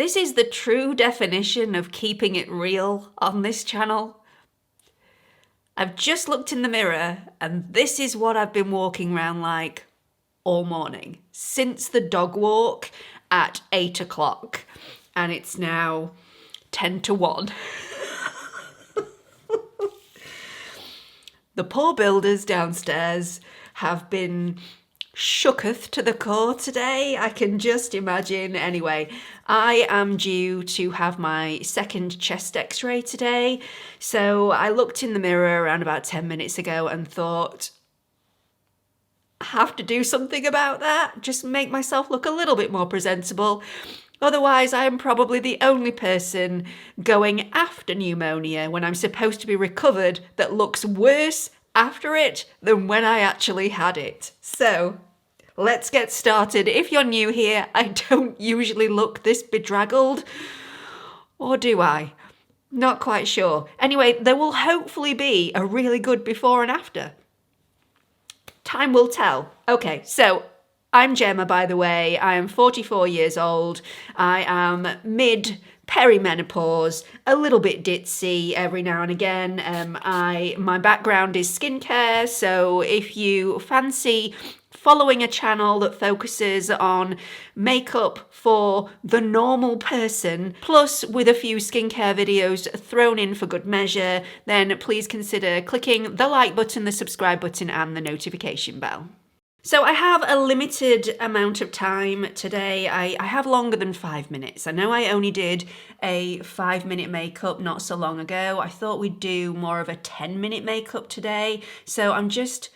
This is the true definition of keeping it real on this channel. I've just looked in the mirror and this is what I've been walking around like all morning, since the dog walk at 8 o'clock, and it's now 10 to 1. The poor builders downstairs have been shooketh to the core today. I can just imagine. Anyway, I am due to have my second chest x-ray today. So I looked in the mirror around about 10 minutes ago and thought, I have to do something about that. Just make myself look a little bit more presentable. Otherwise, I am probably the only person going after pneumonia when I'm supposed to be recovered that looks worse after it than when I actually had it. So let's get started. If you're new here, I don't usually look this bedraggled. Or do I? Not quite sure. Anyway, there will hopefully be a really good before and after. Time will tell. Okay, so I'm Gemma, by the way. I am 44 years old. I am mid-perimenopause, a little bit ditzy every now and again. My background is skincare, so if you fancy following a channel that focuses on makeup for the normal person, plus with a few skincare videos thrown in for good measure, then please consider clicking the like button, the subscribe button, and the notification bell. So I have a limited amount of time today. I have longer than 5 minutes. I know I only did a 5-minute makeup not so long ago. I thought we'd do more of a 10-minute makeup today. So I'm just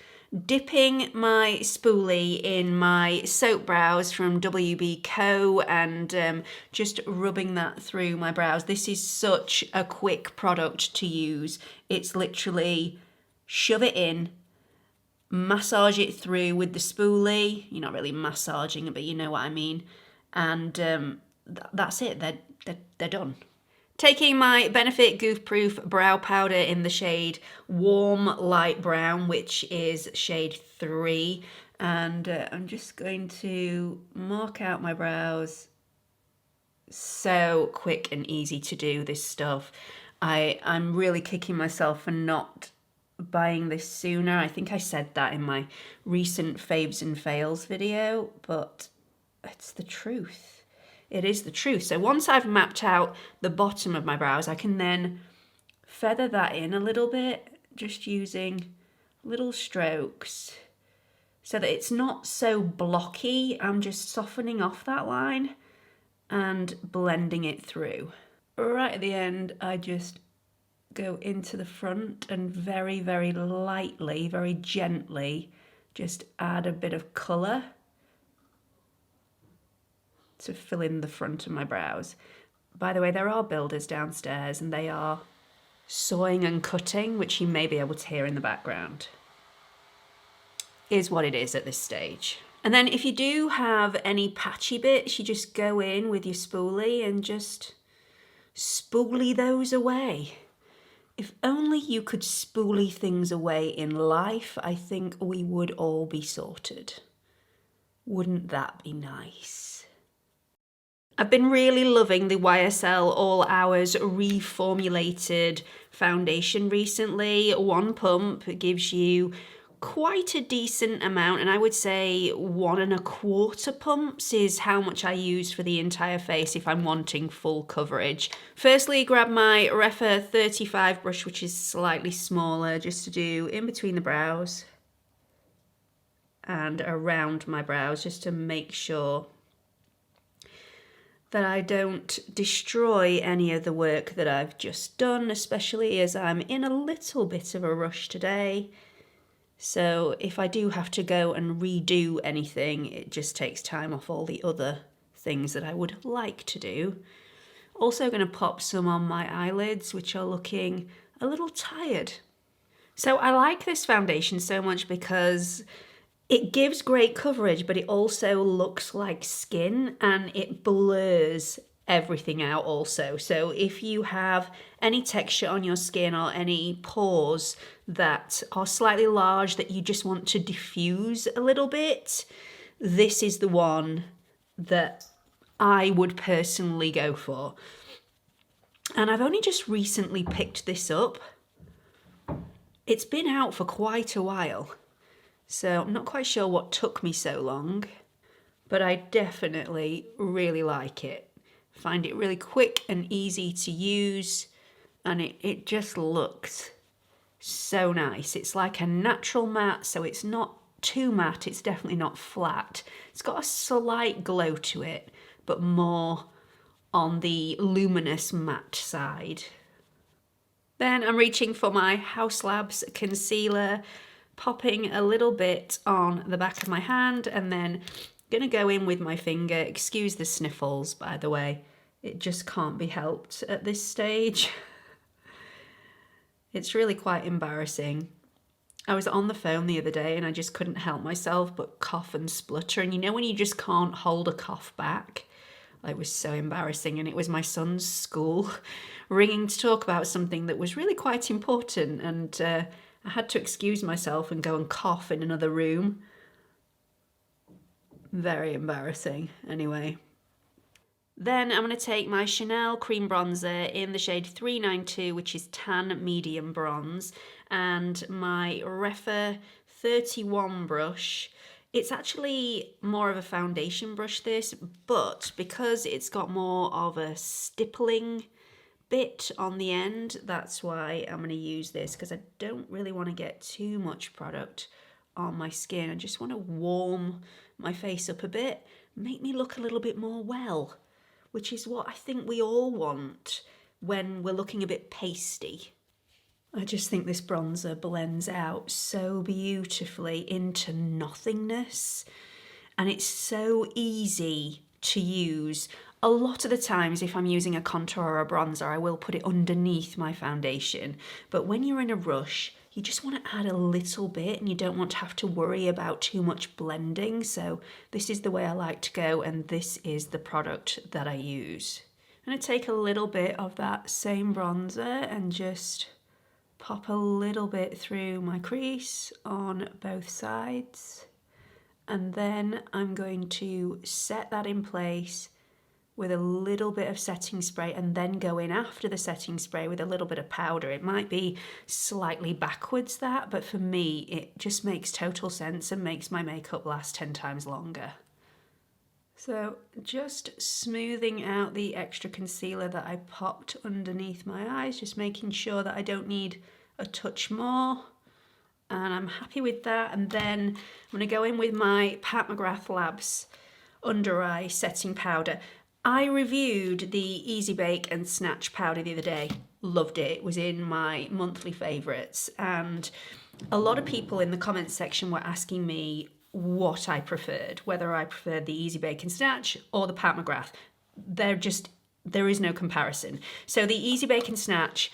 dipping my spoolie in my soap brows from WB Co and just rubbing that through my brows. This is such a quick product to use. It's literally shove it in, massage it through with the spoolie. You're not really massaging it, but you know what I mean. And that's it. They're done. Taking my Benefit Goof Proof brow powder in the shade Warm Light Brown, which is shade 3. And I'm just going to mark out my brows. So quick and easy to do this stuff. I'm really kicking myself for not buying this sooner. I think I said that in my recent faves and fails video, but it's the truth. It is the truth. So once I've mapped out the bottom of my brows, I can then feather that in a little bit, just using little strokes so that it's not so blocky. I'm just softening off that line and blending it through. Right at the end, I just go into the front and very, very lightly, very gently, just add a bit of colour to fill in the front of my brows. By the way, there are builders downstairs and they are sawing and cutting, which you may be able to hear in the background. Is what it is at this stage. And then if you do have any patchy bits, you just go in with your spoolie and just spoolie those away. If only you could spoolie things away in life, I think we would all be sorted. Wouldn't that be nice? I've been really loving the YSL All Hours reformulated foundation recently. One pump gives you quite a decent amount, and I would say 1 1/4 pumps is how much I use for the entire face if I'm wanting full coverage. Firstly, grab my Refa 35 brush, which is slightly smaller, just to do in between the brows and around my brows, just to make sure that I don't destroy any of the work that I've just done, especially as I'm in a little bit of a rush today. So if I do have to go and redo anything, it just takes time off all the other things that I would like to do. Also going to pop some on my eyelids, which are looking a little tired. So I like this foundation so much because it gives great coverage, but it also looks like skin and it blurs everything out also. So if you have any texture on your skin or any pores that are slightly large that you just want to diffuse a little bit, this is the one that I would personally go for. And I've only just recently picked this up. It's been out for quite a while, so I'm not quite sure what took me so long, but I definitely really like it. Find it really quick and easy to use, and it just looks so nice. It's like a natural matte, so it's not too matte, it's definitely not flat. It's got a slight glow to it, but more on the luminous matte side. Then I'm reaching for my House Labs concealer, popping a little bit on the back of my hand, and then gonna go in with my finger. Excuse the sniffles, by the way. It just can't be helped at this stage. It's really quite embarrassing. I was on the phone the other day and I just couldn't help myself but cough and splutter. And you know when you just can't hold a cough back? It was so embarrassing, and it was my son's school ringing to talk about something that was really quite important, and I had to excuse myself and go and cough in another room. Very embarrassing. Anyway. Then I'm going to take my Chanel cream bronzer in the shade 392, which is tan medium bronze, and my Refa 31 brush. It's actually more of a foundation brush, this, but because it's got more of a stippling bit on the end, that's why I'm going to use this, because I don't really want to get too much product on my skin. I just want to warm my face up a bit, make me look a little bit more well, which is what I think we all want when we're looking a bit pasty. I just think this bronzer blends out so beautifully into nothingness, and it's so easy to use. A lot of the times if I'm using a contour or a bronzer, I will put it underneath my foundation, but when you're in a rush, you just want to add a little bit and you don't want to have to worry about too much blending, so this is the way I like to go, and this is the product that I use. I'm going to take a little bit of that same bronzer and just pop a little bit through my crease on both sides, and then I'm going to set that in place with a little bit of setting spray, and then go in after the setting spray with a little bit of powder. It might be slightly backwards that, but for me it just makes total sense and makes my makeup last 10 times longer. So just smoothing out the extra concealer that I popped underneath my eyes, just making sure that I don't need a touch more, and I'm happy with that. And then I'm going to go in with my Pat McGrath Labs under eye setting powder. I reviewed the Easy Bake and Snatch powder the other day. Loved it. It was in my monthly favourites, and a lot of people in the comments section were asking me what I preferred, whether I preferred the Easy Bake and Snatch or the Pat McGrath. There is no comparison. So the Easy Bake and Snatch,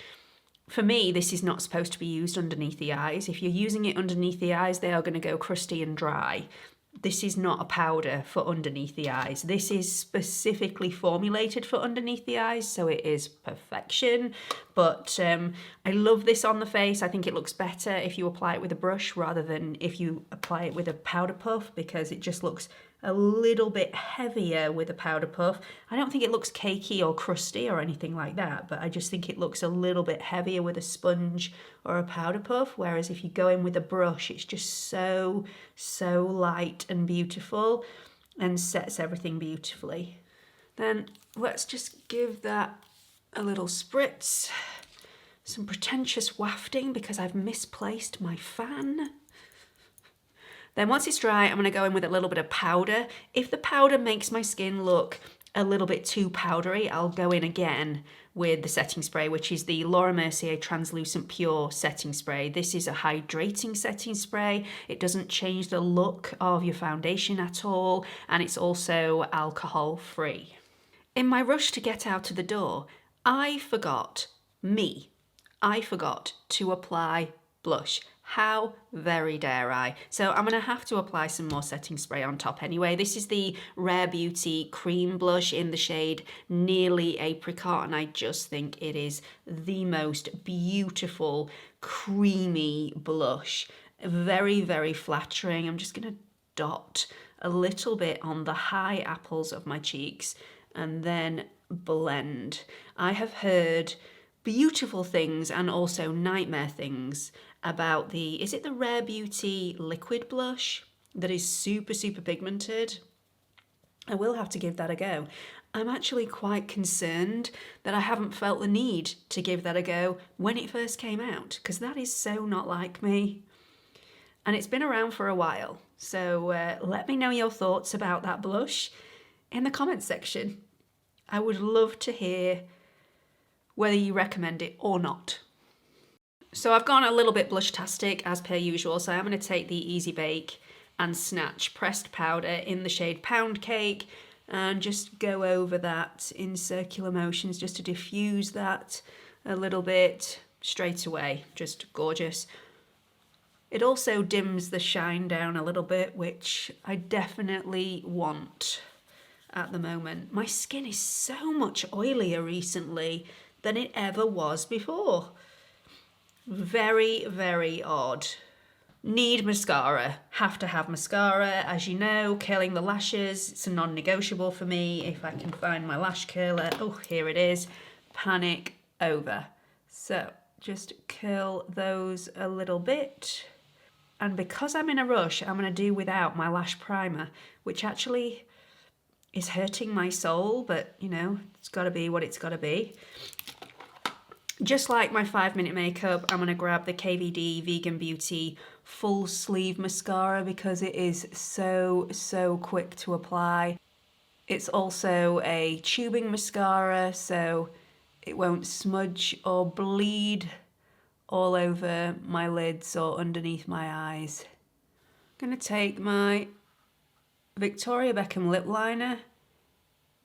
for me, this is not supposed to be used underneath the eyes. If you're using it underneath the eyes, they are going to go crusty and dry. This is not a powder for underneath the eyes. This is specifically formulated for underneath the eyes, so it is perfection. But I love this on the face. I think it looks better if you apply it with a brush rather than if you apply it with a powder puff, because it just looks a little bit heavier with a powder puff. I don't think it looks cakey or crusty or anything like that, but I just think it looks a little bit heavier with a sponge or a powder puff, whereas if you go in with a brush, it's just so light and beautiful and sets everything beautifully. Then let's just give that a little spritz, some pretentious wafting because I've misplaced my fan. Then once it's dry, I'm going to go in with a little bit of powder. If the powder makes my skin look a little bit too powdery, I'll go in again with the setting spray, which is the Laura Mercier Translucent Pure Setting Spray. This is a hydrating setting spray. It doesn't change the look of your foundation at all, and it's also alcohol free. In my rush to get out of the door, I forgot to apply blush. How very dare I? So I'm going to have to apply some more setting spray on top anyway. This is the Rare Beauty Cream Blush in the shade Nearly Apricot, and I just think it is the most beautiful creamy blush. Very flattering. I'm just going to dot a little bit on the high apples of my cheeks and then blend. I have heard beautiful things and also nightmare things about is it the Rare Beauty liquid blush that is super, super pigmented? I will have to give that a go. I'm actually quite concerned that I haven't felt the need to give that a go when it first came out, because that is so not like me. And it's been around for a while. So let me know your thoughts about that blush in the comments section. I would love to hear whether you recommend it or not. So I've gone a little bit blush-tastic as per usual. So I'm going to take the Easy Bake and Snatch pressed powder in the shade Pound Cake and just go over that in circular motions just to diffuse that a little bit straight away. Just gorgeous. It also dims the shine down a little bit, which I definitely want at the moment. My skin is so much oilier recently than it ever was before. Very, very odd. Need mascara. Have to have mascara. As you know, curling the lashes, it's a non-negotiable for me. If I can find my lash curler, oh, here it is. Panic over. So just curl those a little bit. And because I'm in a rush, I'm going to do without my lash primer, which actually is hurting my soul, but you know, it's got to be what it's got to be. Just like my 5-minute makeup, I'm going to grab the KVD Vegan Beauty full sleeve mascara because it is so quick to apply. It's also a tubing mascara, so it won't smudge or bleed all over my lids or underneath my eyes. I'm going to take my Victoria Beckham lip liner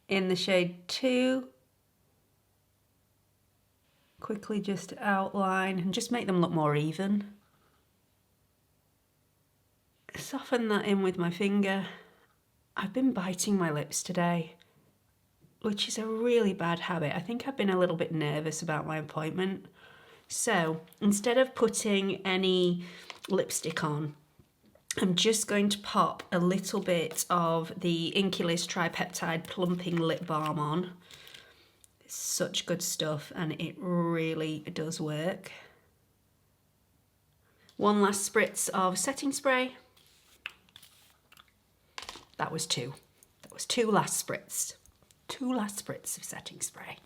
in the shade 2. Quickly just outline and just make them look more even. Soften that in with my finger. I've been biting my lips today, which is a really bad habit. I think I've been a little bit nervous about my appointment. So instead of putting any lipstick on, I'm just going to pop a little bit of the ENQUIRIES Tripeptide Plumping Lip Balm on. It's such good stuff and it really does work. One last spritz of setting spray. That was 2. That was 2 last spritz. 2 last spritz of setting spray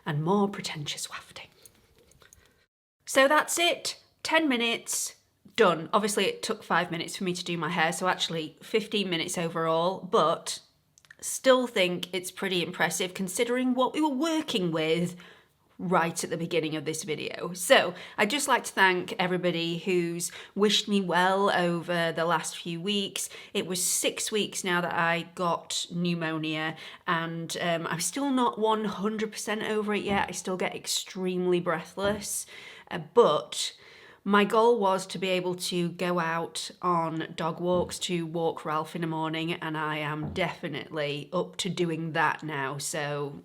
and more pretentious wafting. So that's it, 10 minutes, done. Obviously it took 5 minutes for me to do my hair, so actually 15 minutes overall, but still think it's pretty impressive considering what we were working with right at the beginning of this video. So I'd just like to thank everybody who's wished me well over the last few weeks. It was 6 weeks now that I got pneumonia and I'm still not 100% over it yet. I still get extremely breathless, but my goal was to be able to go out on dog walks to walk Ralph in the morning, and I am definitely up to doing that now. So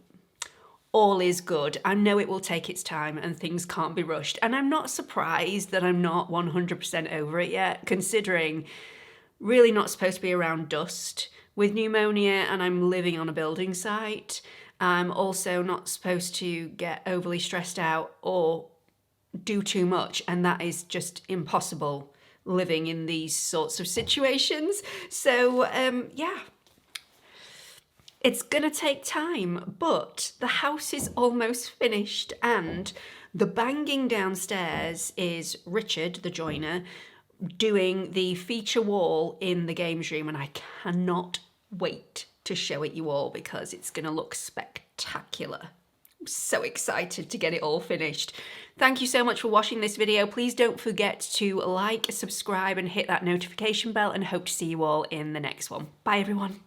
all is good. I know it will take its time and things can't be rushed. And I'm not surprised that I'm not 100% over it yet, considering really not supposed to be around dust with pneumonia and I'm living on a building site. I'm also not supposed to get overly stressed out or do too much, and that is just impossible living in these sorts of situations. So yeah, it's gonna take time, but the house is almost finished and the banging downstairs is Richard, the joiner, doing the feature wall in the games room, and I cannot wait to show it you all because it's gonna look spectacular. I'm so excited to get it all finished. Thank you so much for watching this video. Please don't forget to like, subscribe and hit that notification bell, and hope to see you all in the next one. Bye everyone.